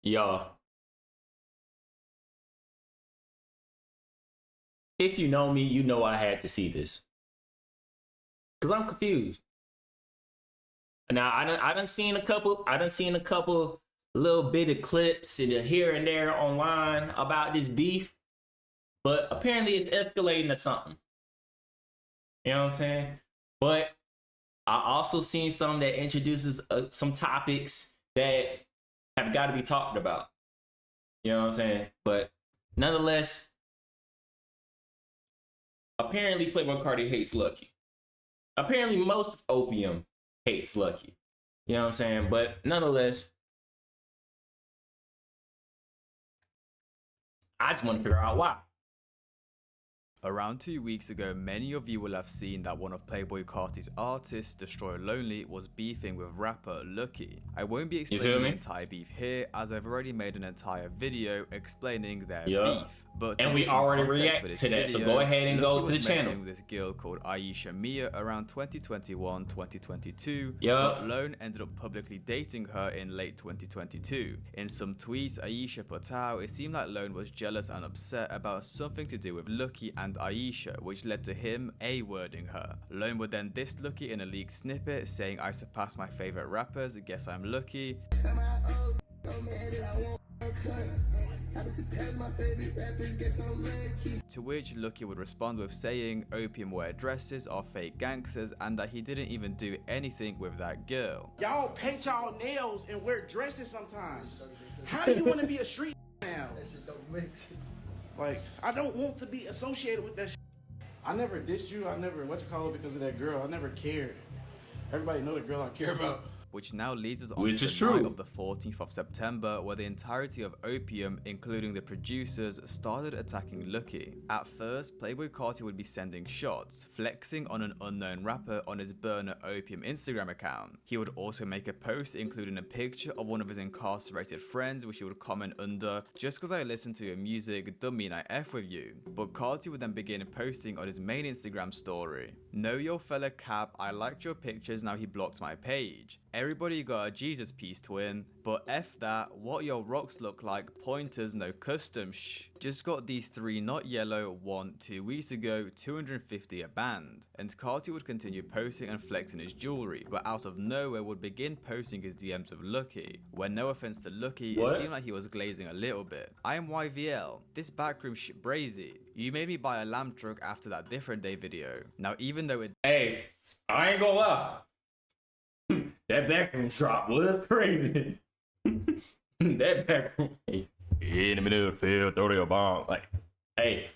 Y'all, if you know me, you know I had to see this. Cause I'm confused. Now I done seen a couple little bit of clips and here and there online about this beef, but apparently it's escalating to something. You know what I'm saying? But I also seen some that introduces some topics that have got to be talked about. You know what I'm saying? But nonetheless, apparently Playboi Carti hates Lucki. Apparently most opium hates Lucki. You know what I'm saying? But nonetheless, I just want to figure out why. Around 2 weeks ago, many of you will have seen that one of Playboi Carti's artists, Destroy Lonely, was beefing with rapper Lucki. I won't be explaining the entire beef here, as I've already made an entire video explaining their beef. But and we already reacted to that, so go ahead and go to the channel. With this girl called Ishyabui around 2021-2022, but Lone ended up publicly dating her in late 2022. In some tweets Aisha put out, it seemed like Lone was jealous and upset about something to do with Lucki and Aisha, which led to him A-wording her. Lone would then diss Lucki in a leaked snippet, saying, "I surpassed my favorite rappers, guess I'm lucky." To which Lucki would respond with saying opium wear dresses are fake gangsters and that he didn't even do anything with that girl. Y'all paint y'all nails and wear dresses sometimes. How do you want to be a street now? That shit don't mix. Like, I don't want to be associated with that shit. I never dissed you. I never because of that girl. I never cared. Everybody know the girl I care about. Which now leads us on to the night of the 14th of September, where the entirety of Opium, including the producers, started attacking Lucki. At first, Playboi Carti would be sending shots, flexing on an unknown rapper on his burner Opium Instagram account. He would also make a post including a picture of one of his incarcerated friends, which he would comment under, "Just cause I listen to your music, don't mean I F with you." But Carti would then begin posting on his main Instagram story, "Know your fella Cap, I liked your pictures, now he blocked my page. Everybody got a Jesus piece, twin, but F that, what your rocks look like, pointers, no custom shh. Just got these 3 not yellow 2 weeks ago, 250 a band." And Carti would continue posting and flexing his jewelry, but out of nowhere would begin posting his DMs with Lucki. Where, no offense to Lucki, it seemed like he was glazing a little bit. "I am YVL, this backroom shit brazy. You made me buy a lamp truck after that Different Day video." Now even though it— Hey, I ain't gonna lie. That backroom drop was crazy. That backroom, hey, in the middle of the field, throw their bomb. Like, hey,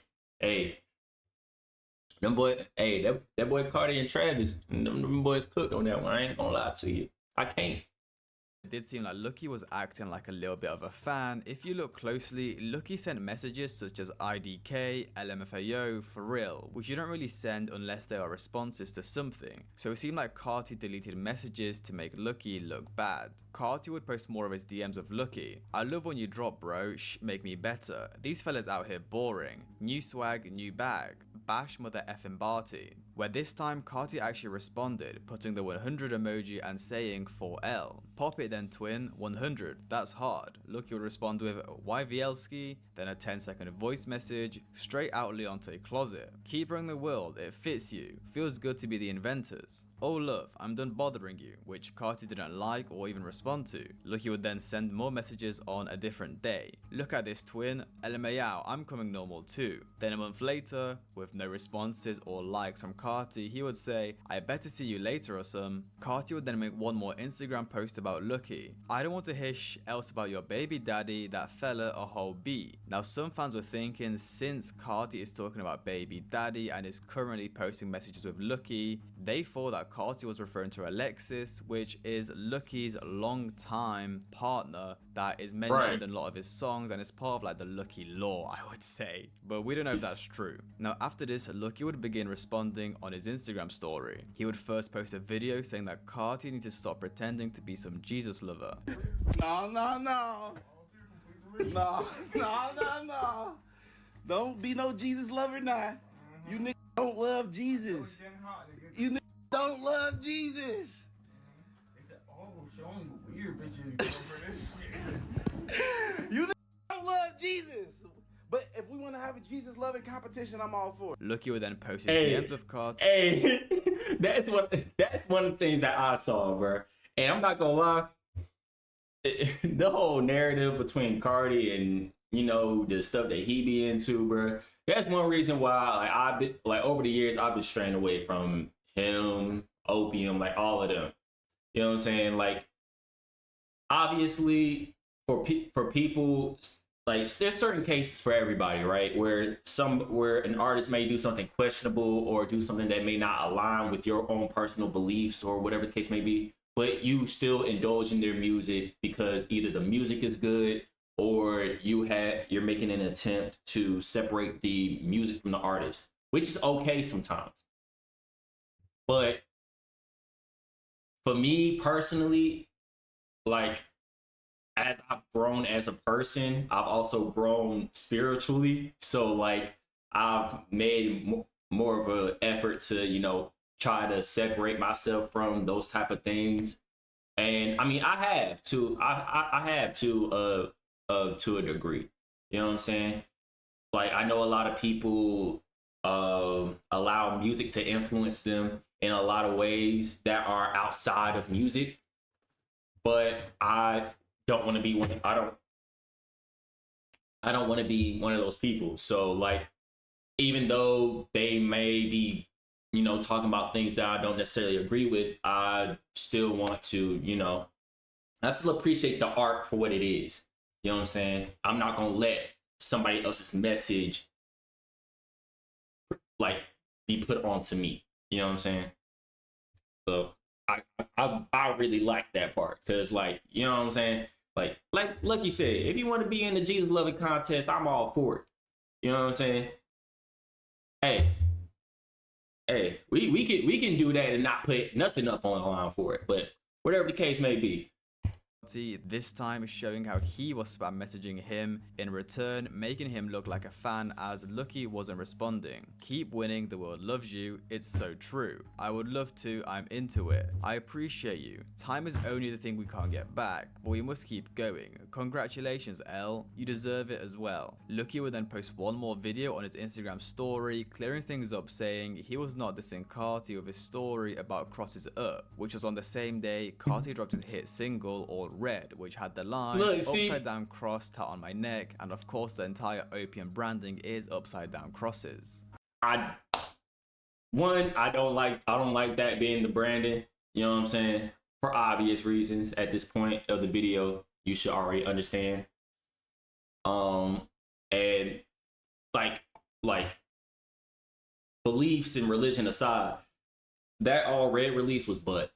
them boy, that boy Carti and Travis, them boys cooked on that one. I ain't gonna lie to you. I can't. It did seem like Lucki was acting like a little bit of a fan. If you look closely, Lucki sent messages such as IDK, LMFAO, for real, which you don't really send unless they are responses to something. So it seemed like Carti deleted messages to make Lucki look bad. Carti would post more of his DMs of Lucki. "I love when you drop, bro, shh, make me better. These fellas out here boring. New swag, new bag. Bash mother effing Barty." Where this time Carti actually responded, putting the 100 emoji and saying 4L. "Pop it then twin, 100, that's hard." Lucki would respond with YVLski, then a 10-second voice message, "Straight out Leonte closet. Keep running the world, it fits you. Feels good to be the inventors. Oh love, I'm done bothering you," which Carti didn't like or even respond to. Lucki would then send more messages on a different day. "Look at this twin, LMAO, I'm coming normal too." Then a month later, with no responses or likes from Carti, he would say, "I better see you later or some." Carti would then make one more Instagram post about Lucki. "I don't want to hear else about your baby daddy, that fella a whole B." Now some fans were thinking, since Carti is talking about baby daddy and is currently posting messages with Lucki, they thought that Carti was referring to Alexis, which is Lucki's long-time partner that is mentioned in a lot of his songs and is part of like the Lucki lore, I would say. But we don't know if that's true. Now after this, Lucki would begin responding on his Instagram story. He would first post a video saying that Carti needs to stop pretending to be some Jesus lover. No. Don't be no Jesus lover now. You niggas don't love Jesus. You niggas don't love Jesus. They said, "Oh, show me weird bitches." Jesus loving competition, I'm all for it. Lucki would then post his Hey, DMs with Carti. hey, that's one of the things that I saw, bro. And I'm not gonna lie, the whole narrative between Carti and the stuff that he be into, bro. That's one reason why I've been over the years I've been straying away from him, Opium, like all of them. You know what I'm saying? Like, obviously, for people, like there's certain cases for everybody, right? Where an artist may do something questionable or do something that may not align with your own personal beliefs or whatever the case may be, but you still indulge in their music because either the music is good or you're making an attempt to separate the music from the artist, which is okay sometimes. But for me personally, like, as I've grown as a person, I've also grown spiritually. So like I've made more of an effort to, try to separate myself from those type of things. And I mean, I have to a degree. You know what I'm saying? Like, I know a lot of people allow music to influence them in a lot of ways that are outside of music, but I don't want to be one. I don't want to be one of those people. So like, even though they may be, talking about things that I don't necessarily agree with, I still want to, I still appreciate the art for what it is. You know what I'm saying? I'm not gonna let somebody else's message like be put onto me. You know what I'm saying? So I really like that part because, like, you know what I'm saying? Like Lucki said, if you want to be in the Jesus loving contest, I'm all for it. You know what I'm saying? Hey, we can do that and not put nothing up on the line for it. But whatever the case may be. This time showing how he was spam messaging him in return, making him look like a fan as Lucki wasn't responding. Keep winning, the world loves you, it's so true. I would love to, I'm into it. I appreciate you. Time is only the thing we can't get back, but we must keep going. Congratulations, L. You deserve it as well. Lucki would then post one more video on his Instagram story, clearing things up, saying he was not dissing Carti with his story about Crosses Up, which was on the same day Carti dropped his hit single, All Red, which had the line upside down cross tat on my neck, and of course the entire Opium branding is upside down crosses. I don't like that being the branding. You know what I'm saying? For obvious reasons. At this point of the video, you should already understand. And like beliefs and religion aside, that All Red release was butt.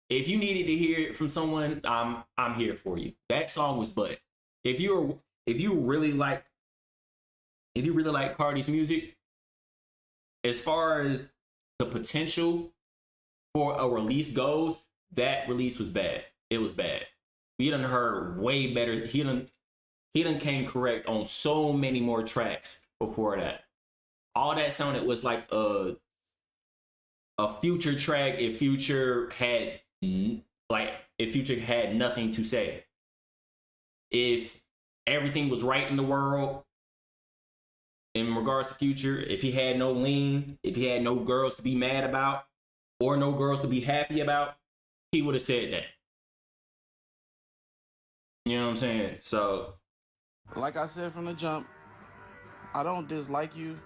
If you needed to hear it from someone, I'm here for you. That song was butt. If you really like Carti's music, as far as the potential for a release goes, that release was bad. It was bad. We done heard way better. He done came correct on so many more tracks before that. All that sounded was like a Future track if Future had nothing to say. If everything was right in the world in regards to Future, if he had no lean, if he had no girls to be mad about or no girls to be happy about, he would have said that. You know what I'm saying? So, like I said from the jump, I don't dislike you.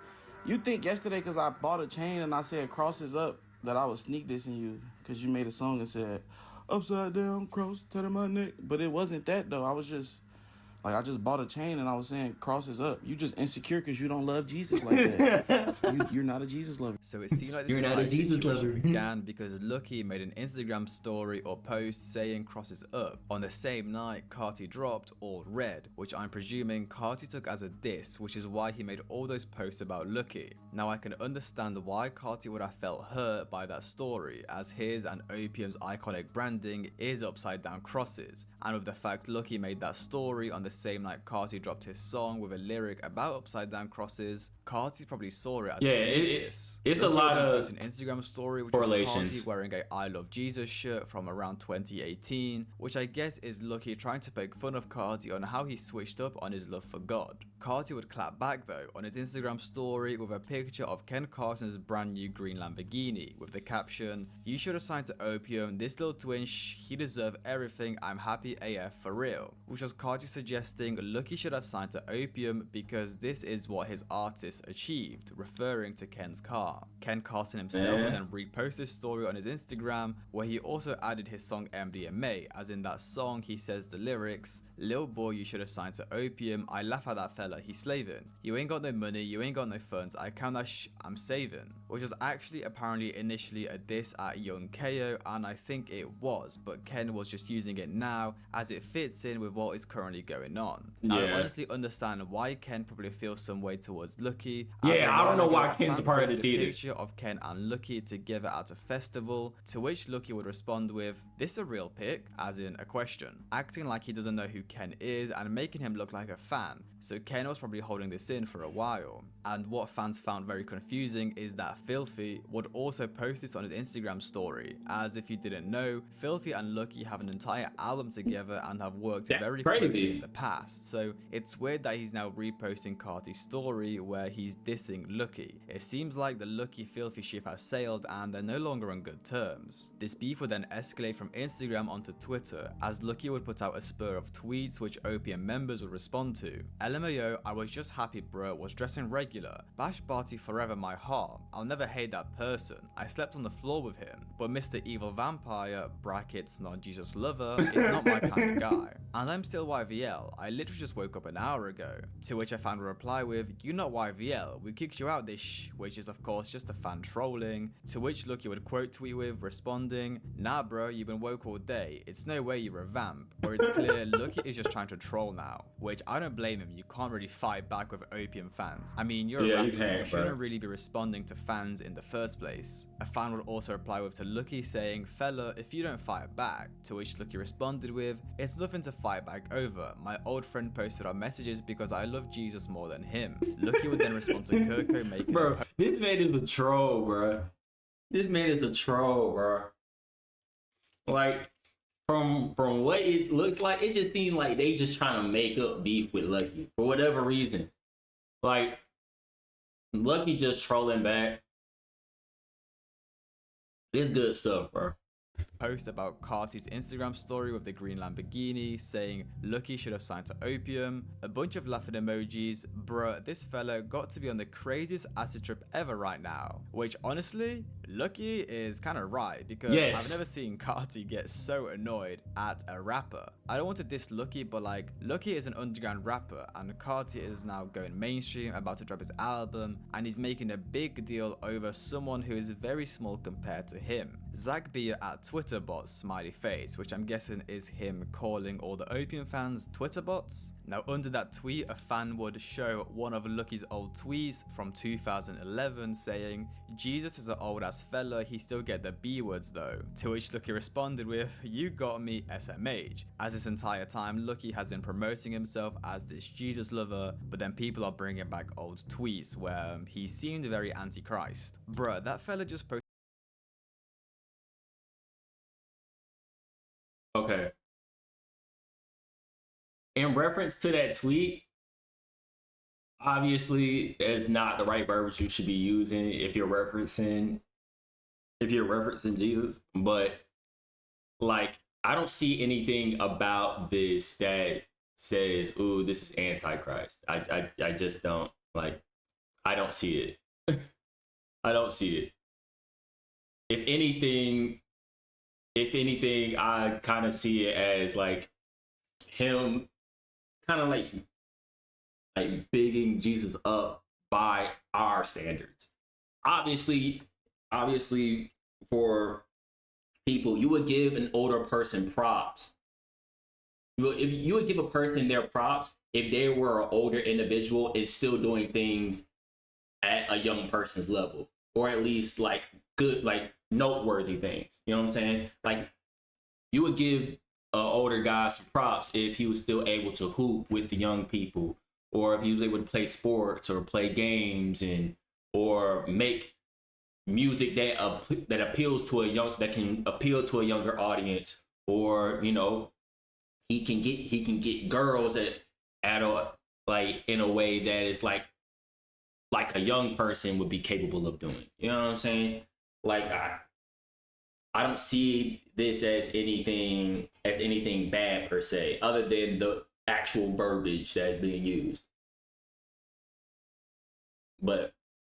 You think yesterday because I bought a chain and I said crosses up that I was sneak dissing you because you made a song and said upside down cross tat on my neck, but it wasn't that though. I just bought a chain and I was saying crosses up. You just insecure because you don't love Jesus like that. You're not a Jesus lover. So it seemed like this entire situation began because Lucki made an Instagram story or post saying crosses up. On the same night, Carti dropped All Red, which I'm presuming Carti took as a diss, which is why he made all those posts about Lucki. Now I can understand why Carti would have felt hurt by that story, as his and Opium's iconic branding is upside down crosses, and with the fact Lucki made that story on the same night Carti dropped his song with a lyric about upside down crosses, Carti probably saw it as Yeah, a sneak it's a lot of an Instagram story which was correlations. Carti wearing a I Love Jesus shirt from around 2018, which I guess is Lucki trying to poke fun of Carti on how he switched up on his love for God. Carti would clap back though on his Instagram story with a picture of Ken Carson's brand new green Lamborghini with the caption, "You should have signed to Opium, this little twinge, he deserve everything, I'm happy AF for real," which was Carti suggesting Lucki should have signed to Opium because this is what his artist achieved, referring to Ken's car. Ken Carson himself would then repost this story on his Instagram, where he also added his song MDMA, as in that song he says the lyrics, "Lil boy, you should have signed to Opium, I laugh at that fella, he's slaving. You ain't got no money, you ain't got no funds, I count that I'm saving," which was actually apparently initially a diss at Young KO, and I think it was, but Ken was just using it now as it fits in with what is currently going on. Now, I honestly understand why Ken probably feels some way towards Lucki. Yeah, I don't know why Ken's a part of this either. Picture of Ken and Lucki together at a festival, to which Lucki would respond with, "This a real pic?" as in a question, acting like he doesn't know who Ken is and making him look like a fan. So Ken was probably holding this in for a while. And what fans found very confusing is that Filthy would also post this on his Instagram story, as if you didn't know, Filthy and Lucki have an entire album together and have worked very closely in the past. So it's weird that he's now reposting Carti's story where he's dissing Lucki. It seems like the Lucki Filthy ship has sailed and they're no longer on good terms. This beef would then escalate from Instagram onto Twitter, as Lucki would put out a spur of tweets which Opium members would respond to. LMAO, I was just happy bro, was dressing regular. Bash Barty forever my heart. I'll never hate that person. I slept on the floor with him. But Mr. Evil Vampire, brackets non-Jesus lover, is not my kind of guy. And I'm still YVL. I literally just woke up an hour ago. To which I found a reply with, "You not YVL, we kicked you out this which is of course just a fan trolling. To which Lucki would quote tweet with, responding, "Nah bro, you've been woke all day. It's no way you're a vamp." Where it's clear Lucki is just trying to troll now. Which I don't blame him, you can't really fight back with Opium fans. I mean, you're a rapper, you shouldn't really be responding to fans in the first place. A fan would also reply with to Lucki saying, "Fella, if you don't fight back." To which Lucki responded with, "It's nothing to fight back over. My old friend posted our messages because I love Jesus more than him." Lucki would then respond to Kirko making bro, this man is a troll, bro. This man is a troll, bro. Like, from what it looks like, it just seems like they just trying to make up beef with Lucki for whatever reason. Like, Lucki just trolling back. It's good stuff, bro. Post about Carti's Instagram story with the green Lamborghini saying Lucki should have signed to Opium, a bunch of laughing emojis. Bruh, this fella got to be on the craziest acid trip ever right now. Which honestly, Lucki is kind of right, because I've never seen Carti get so annoyed at a rapper. I don't want to diss Lucki, but like, Lucki is an underground rapper and Carti is now going mainstream, about to drop his album, and he's making a big deal over someone who is very small compared to him. Zach Beer at Twitter bots smiley face, which I'm guessing is him calling all the Opium fans Twitter bots. Now under that tweet, a fan would show one of Lucki's old tweets from 2011 saying, "Jesus is an old ass fella, he still get the B words though." To which Lucki responded with, "You got me SMH." As this entire time, Lucki has been promoting himself as this Jesus lover, but then people are bringing back old tweets where he seemed very anti-Christ. Bruh, that fella just posted. Okay. In reference to that tweet, obviously it's not the right verbiage you should be using if you're referencing Jesus, but like, I don't see anything about this that says, "Ooh, this is antichrist." I just don't, like, I don't see it. I don't see it. If anything, I kind of see it as like him kind of like bigging Jesus up by our standards. Obviously for people, you would give an older person props. If you would give a person their props if they were an older individual and still doing things at a young person's level, or at least like good, like noteworthy things. You know what I'm saying? Like, you would give an older guy some props if he was still able to hoop with the young people, or if he was able to play sports or play games and or make music that appeals to that can appeal to a younger audience, or you know, he can get girls at a like in a way that is like a young person would be capable of doing. You know what I'm saying? Like I don't see this as anything bad per se, other than the actual verbiage that's being used. But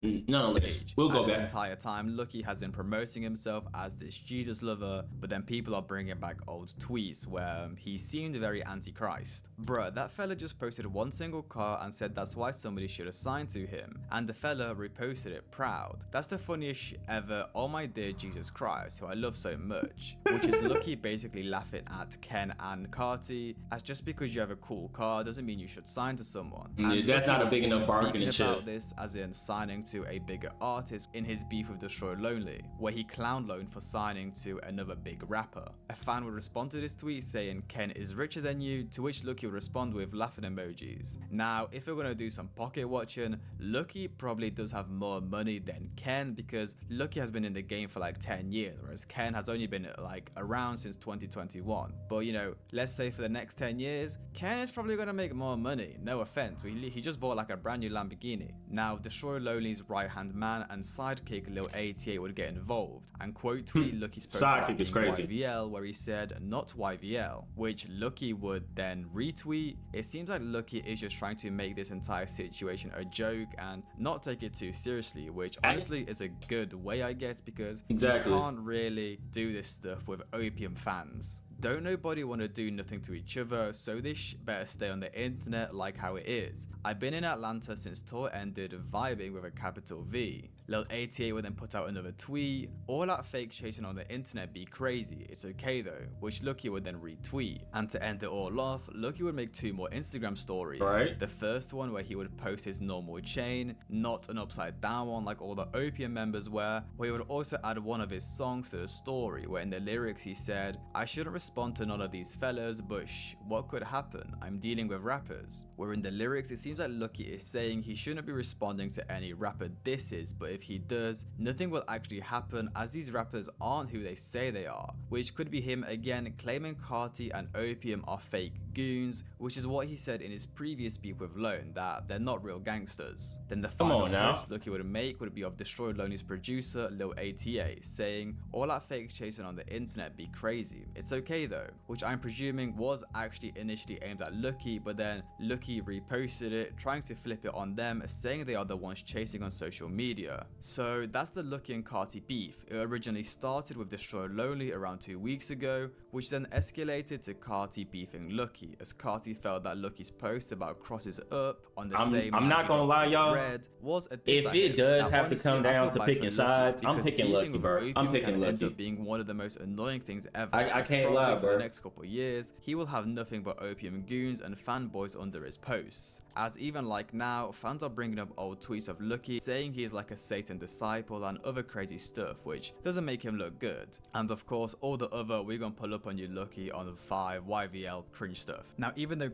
nonetheless, we'll go back. This entire time, Lucki has been promoting himself as this Jesus lover, but then people are bringing back old tweets where he seemed very anti-Christ. Bruh, that fella just posted one single car and said that's why somebody should assign to him, and the fella reposted it proud. That's the funniest shit ever. Oh my dear Jesus Christ, who I love so much. Which is Lucki basically laughing at Ken and Carti, as just because you have a cool car doesn't mean you should sign to someone. And that's not a big enough bargaining chip. about this, as in signing to a bigger artist in his beef with Destroy Lonely, where he clowned Lone for signing to another big rapper. A fan would respond to this tweet saying Ken is richer than you, to which Lucki would respond with laughing emojis. Now, if we're gonna do some pocket watching, Lucki probably does have more money than Ken, because Lucki has been in the game for like 10 years, whereas Ken has only been like around since 2021. But you know, let's say for the next 10 years, Ken is probably gonna make more money. No offense, he just bought like a brand new Lamborghini. Now, Destroy Lonely's right-hand man and sidekick Lil 88 would get involved and quote tweet Lucki's post Sidekick is crazy. YVL, where he said not YVL, which Lucki would then retweet. It seems like Lucki is just trying to make this entire situation a joke and not take it too seriously, which honestly is a good way, I guess, because you can't really do this stuff with Opium fans. Don't nobody want to do nothing to each other, so this better stay on the internet like how it is. I've been in Atlanta since tour ended, vibing with a capital V. Lil 88 would then put out another tweet, all that fake chasing on the internet be crazy, it's okay though, which Lucki would then retweet. And to end it all off, Lucki would make 2 more Instagram stories. Right. The first one where he would post his normal chain, not an upside down one like all the Opium members were, where he would also add one of his songs to the story, where in the lyrics he said, I shouldn't respond to none of these fellas, but what could happen? I'm dealing with rappers. Where in the lyrics it seems like Lucki is saying he shouldn't be responding to any rapper disses, but if he does, nothing will actually happen, as these rappers aren't who they say they are, which could be him again claiming Carti and Opium are fake goons, which is what he said in his previous beef with Lone, that they're not real gangsters. Then the final post Lucki would make would be of Destroy Lonely's producer Lil 88 saying, all that fake chasing on the internet be crazy, it's okay though, which I'm presuming was actually initially aimed at Lucki, but then Lucki reposted it, trying to flip it on them, saying they are the ones chasing on social media. So that's the Lucki and Carti beef. It originally started with Destroy Lonely around 2 weeks ago, which then escalated to Carti beefing Lucki, as Carti felt that Lucki's post about crosses up on the same I'm not gonna lie, y'all. Was a if it does have to come down to picking sides, I'm picking Lucki, bro. I'm picking Lucki. End up being one of the most annoying things ever. I can't lie, bro. For the next couple of years, he will have nothing but Opium goons and fanboys under his posts. As even like now, fans are bringing up old tweets of Lucki saying he is like a Satan disciple and other crazy stuff, which doesn't make him look good. And of course, all the other we're gonna pull up on you Lucki on the 5 YVL cringe stuff. Now, even though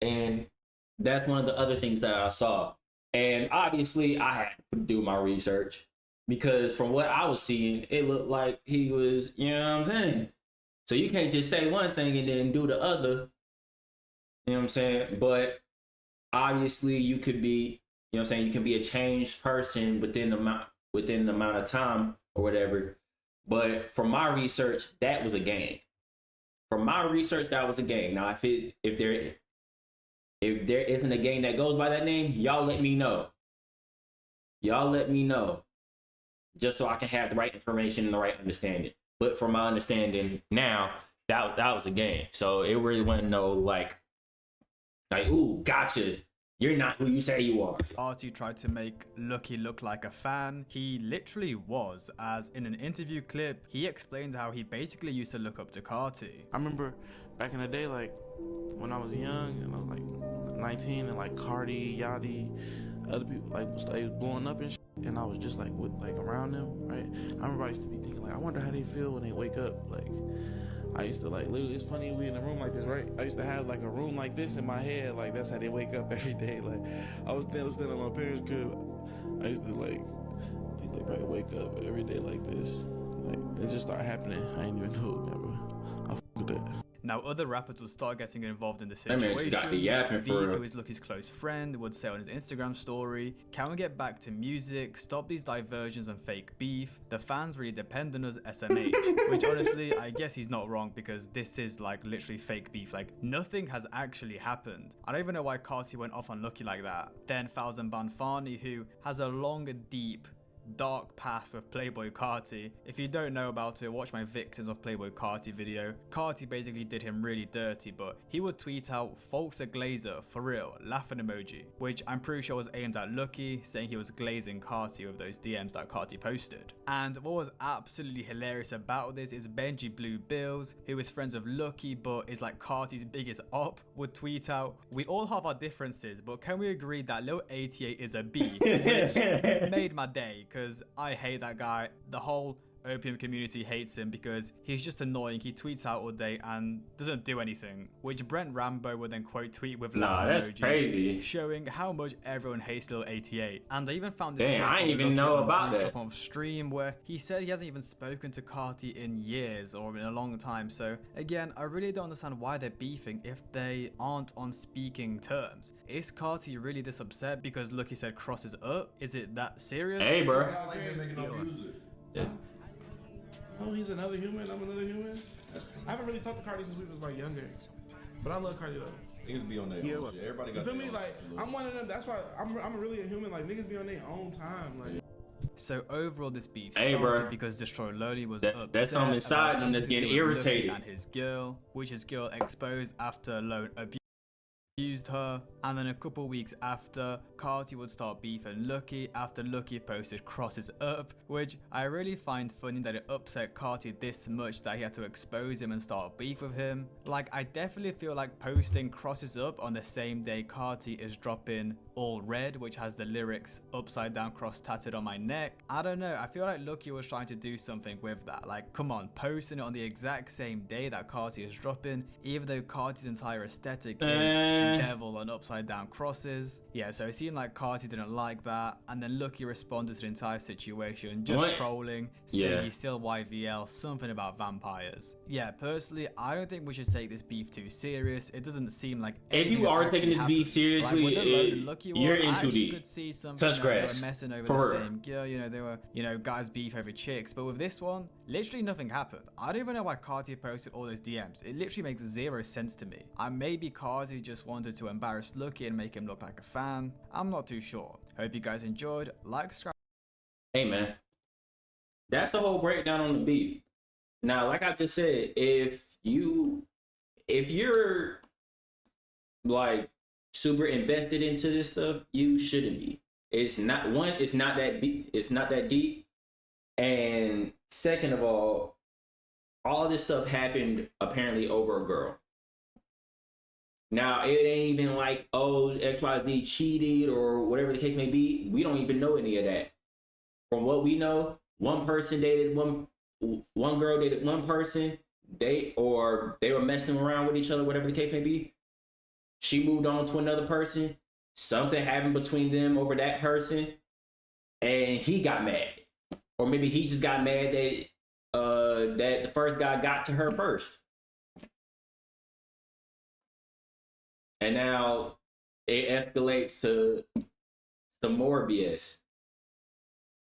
and that's one of the other things that I saw. And obviously, I had to do my research, because from what I was seeing, it looked like he was, you know what I'm saying? So you can't just say one thing and then do the other. You know what I'm saying? But obviously, you could be, you know what I'm saying, you can be a changed person within the amount of time or whatever. But from my research, that was a gang. From my research, that was a gang. Now, if there isn't a gang that goes by that name, y'all let me know. Y'all let me know, just so I can have the right information and the right understanding. But from my understanding now, that was a gang. So it really wasn't no like, ooh, gotcha. You're not who you say you are. Carti tried to make Lucki look like a fan. He literally was, as in an interview clip, he explained how he basically used to look up to Carti. I remember back in the day, like when I was young and I was like 19, and like Carti, Yachty, other people like was blowing up and shit. and I was just like around them, right? I remember I used to be thinking like, I wonder how they feel when they wake up. Like, I used to like literally, it's funny, we in a room like this, right? I used to have like a room like this in my head, like that's how they wake up every day. Like, I was standing on my parents' crib. I used to like think they probably wake up every day like this. Like, it just started happening. I didn't even know it, bro. I f with that. Now, other rappers would start getting involved in the That man just got the yapping for V's, real. who is Lucki's close friend, would say on his Instagram story, "Can we get back to music? Stop these diversions and fake beef. The fans really depend on us SMH." Which honestly, I guess he's not wrong, because this is like literally fake beef. Like, nothing has actually happened. I don't even know why Carti went off on Lucki like that. Then Thousand Banfani, who has a long, deep, dark past with Playboi Carti. If you don't know about it, watch my Victims of Playboi Carti video. Carti basically did him really dirty, but he would tweet out "Folks a glazer, for real, laughing emoji," which I'm pretty sure was aimed at Lucki, saying he was glazing Carti with those DMs that Carti posted. And what was absolutely hilarious about this is Benji Blue Bills, who is friends with Lucki but is like Carti's biggest op, would tweet out, "We all have our differences, but can we agree that Lil 88 is a B?" Which made my day, because I hate that guy. The whole Opium community hates him because he's just annoying. He tweets out all day and doesn't do anything, which Brent Rambo would then quote tweet with laughing that's emojis, crazy. showing how much everyone hates Lil 88. And I even found this Damn, clip I didn't of even Lucki know on about Bruce that. Drop on stream where he said he hasn't even spoken to Carti in years or in a long time. So again, I really don't understand why they're beefing if they aren't on speaking terms. Is Carti really this upset because Lucki said crosses up? Is it that serious? Hey, bro. I like him making no music. Yeah. Oh, he's another human. I'm another human. I haven't really talked to Carti since we was like younger, but I love Carti though. Niggas be on their own shit. Everybody got You feel their me? own Like, shit. I'm one of them. That's why I'm really a human. Like, niggas be on their own time. Like, So overall, this beef Hey, started bro. because Destroy Loli was That's upset something inside about him that's something to getting do with Lucki irritated. and his girl, which his girl exposed after Lone abused her. And then a couple weeks after, Carti would start beefing Lucki after Lucki posted crosses up, which I really find funny that it upset Carti this much that he had to expose him and start beef with him. Like, I definitely feel like posting crosses up on the same day Carti is dropping All Red, which has the lyrics upside down cross tatted on my neck. I don't know, I feel like Lucki was trying to do something with that. Like, come on, posting it on the exact same day that Carti is dropping, even though Carti's entire aesthetic is devil and upside down crosses. Yeah, so it seemed like Carti didn't like that, and then Lucki responded to the entire situation, just What? trolling, saying Yeah. he's still YVL, something about vampires. Yeah, personally, I don't think we should take this beef too serious. It doesn't seem like If anything you has are actually taking this happened. beef seriously, Like, with the Lone and Lucki you're one, I in too actually deep. could see some, Touch they grass. were messing over For the real. same girl, they were, guys beef over chicks. But with this one, literally nothing happened. I don't even know why Carti posted all those DMs. It literally makes zero sense to me. And maybe Carti just wanted to embarrass Lucki and make him look like a fan. I'm not too sure. Hope you guys enjoyed. Like, subscribe. Hey, man. That's the whole breakdown on the beef. Now, like I just said, if you're like super invested into this stuff, you shouldn't be. It's not that deep. It's not that deep. And second of all this stuff happened apparently over a girl. Now, it ain't even like, oh, XYZ cheated or whatever the case may be. We don't even know any of that. From what we know, one person dated one girl dated one person. They were messing around with each other, whatever the case may be. She moved on to another person. Something happened between them over that person, and he got mad. Or maybe he just got mad that the first guy got to her first. And now it escalates to some more BS.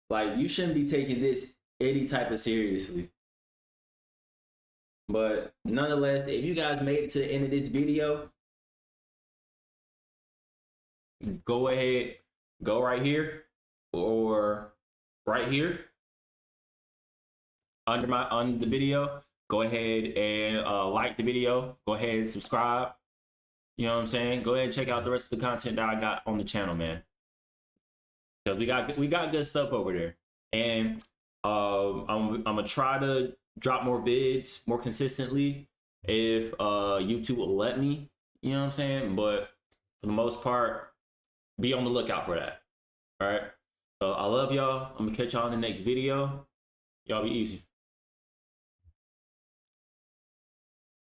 Like, you shouldn't be taking this any type of seriously. But nonetheless, if you guys made it to the end of this video, go ahead, go right here or right here under the video. Go ahead and like the video. Go ahead and subscribe. You know what I'm saying? Go ahead and check out the rest of the content that I got on the channel, man. Because we got good stuff over there. And I'm gonna try to drop more vids more consistently if YouTube will let me. You know what I'm saying? But for the most part, be on the lookout for that. All right. So I love y'all. I'm gonna catch y'all in the next video. Y'all be easy.